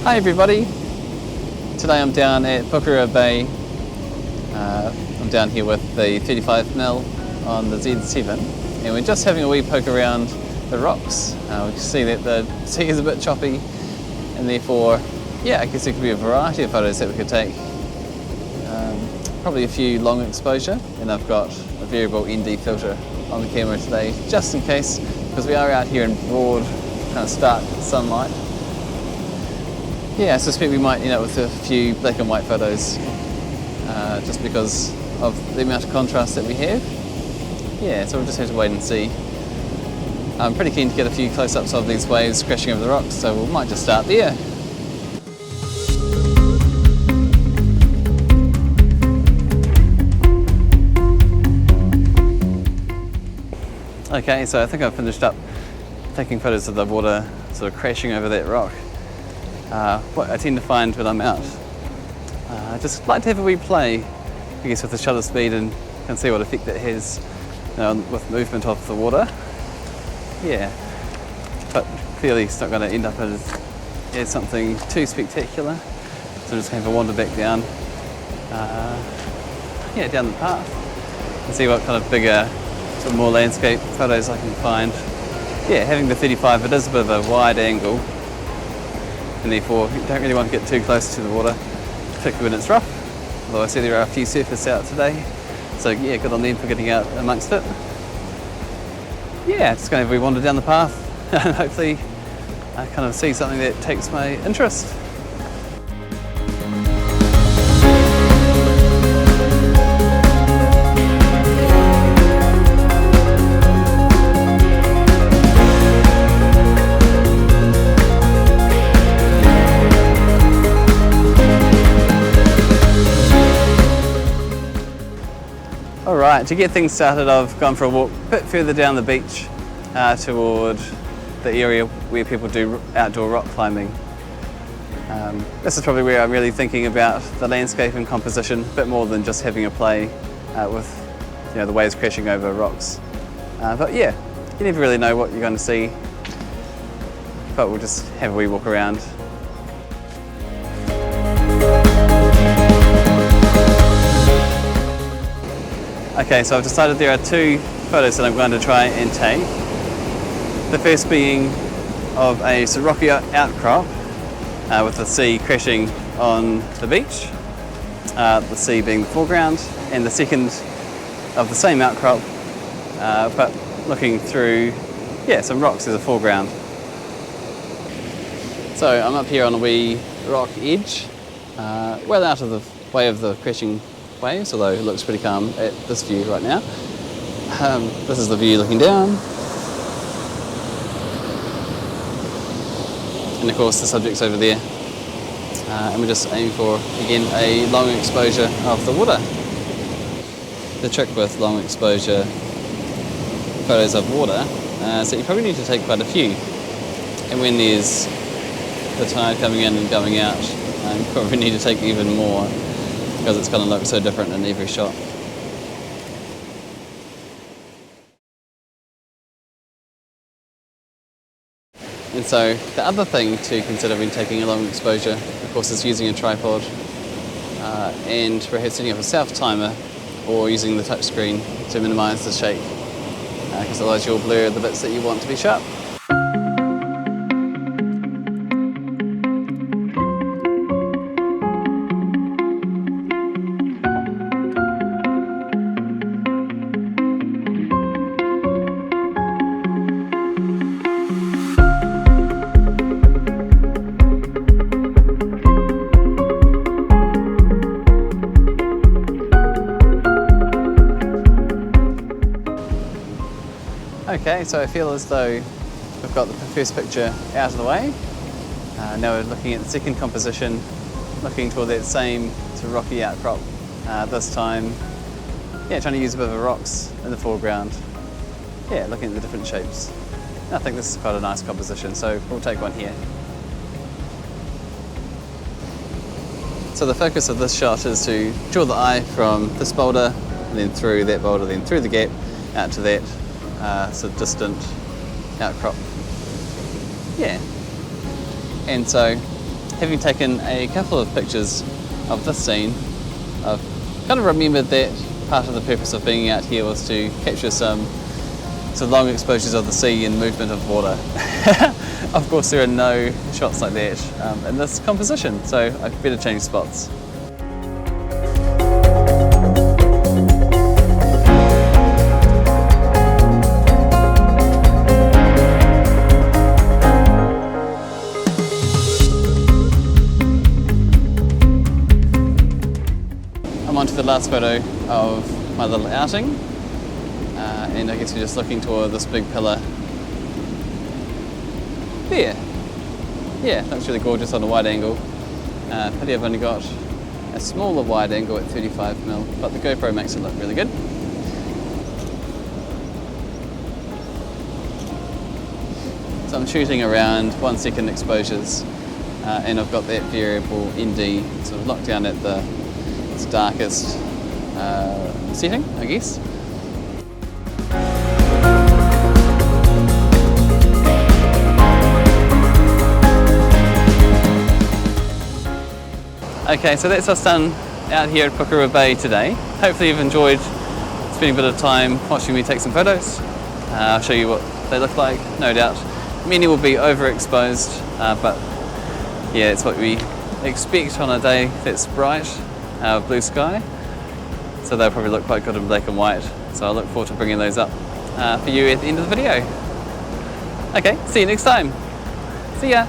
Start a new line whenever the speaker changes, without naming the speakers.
Hi everybody, today I'm down at Pukerua Bay. I'm down here with the 35mm on the Z7 and we're just having a wee poke around the rocks. We can see that the sea is a bit choppy and therefore, yeah, I guess there could be a variety of photos that we could take. Probably a few long exposure, and I've got a variable ND filter on the camera today just in case, because we are out here in broad, kind of stark sunlight. Yeah, I suspect we might end up with a few black and white photos just because of the amount of contrast that we have. Yeah, so we'll just have to wait and see. I'm pretty keen to get a few close-ups of these waves crashing over the rocks, so we might just start there. Okay, so I think I've finished up taking photos of the water sort of crashing over that rock. What I tend to find when I'm out, I just like to have a wee play, I guess, with the shutter speed and see what effect it has, with movement of the water. Yeah, but clearly it's not going to end up as something too spectacular. So I'm just going to have a wander back down, down the path and see what kind of bigger, sort of more landscape photos I can find. Yeah, having the 35, it is a bit of a wide angle, and therefore you don't really want to get too close to the water, particularly when it's rough. Although I see there are a few surfers out today, so yeah, good on them for getting out amongst it. Yeah, just going to wander down the path and hopefully I kind of see something that takes my interest. Alright, to get things started, I've gone for a walk a bit further down the beach toward the area where people do outdoor rock climbing. This is probably where I'm really thinking about the landscape and composition, a bit more than just having a play with the waves crashing over rocks. But yeah, you never really know what you're going to see, but we'll just have a wee walk around. Okay, so I've decided there are two photos that I'm going to try and take. The first being of a sort of rocky outcrop with the sea crashing on the beach, the sea being the foreground, and the second of the same outcrop but looking through some rocks as a foreground. So I'm up here on a wee rock edge, well out of the way of the crashing waves, although it looks pretty calm at this view right now. This is the view looking down, and of course the subject's over there, and we're just aiming for, again, a long exposure of the water. The trick with long exposure photos of water is that you probably need to take quite a few, and when there's the tide coming in and going out, you probably need to take even more, because it's going to look so different in every shot. And so the other thing to consider when taking a long exposure, of course, is using a tripod and perhaps setting up a self timer or using the touchscreen to minimise the shake, because otherwise you'll blur the bits that you want to be sharp. Okay, so I feel as though we've got the first picture out of the way. Now we're looking at the second composition, looking toward that same sort of rocky outcrop. This time, trying to use a bit of rocks in the foreground. Looking at the different shapes. I think this is quite a nice composition, so we'll take one here. So the focus of this shot is to draw the eye from this boulder, and then through that boulder, then through the gap, out to that sort of distant outcrop. And so having taken a couple of pictures of this scene, I've kind of remembered that part of the purpose of being out here was to capture some long exposures of the sea and movement of water. Of course there are no shots like that in this composition, so I better change spots. I'm on to the last photo of my little outing, and I guess we're just looking toward this big pillar there. Yeah, that's really gorgeous on a wide angle. Pity I've only got a smaller wide angle at 35mm, but the GoPro makes it look really good. So I'm shooting around 1 second exposures, and I've got that variable ND sort of locked down at the darkest setting, I guess. Okay, so that's us done out here at Pukerua Bay today. Hopefully you've enjoyed spending a bit of time watching me take some photos. I'll show you what they look like, no doubt. Many will be overexposed, but yeah, it's what we expect on a day that's bright, blue sky. So they'll probably look quite good in black and white. So I look forward to bringing those up for you at the end of the video. Okay, see you next time. See ya.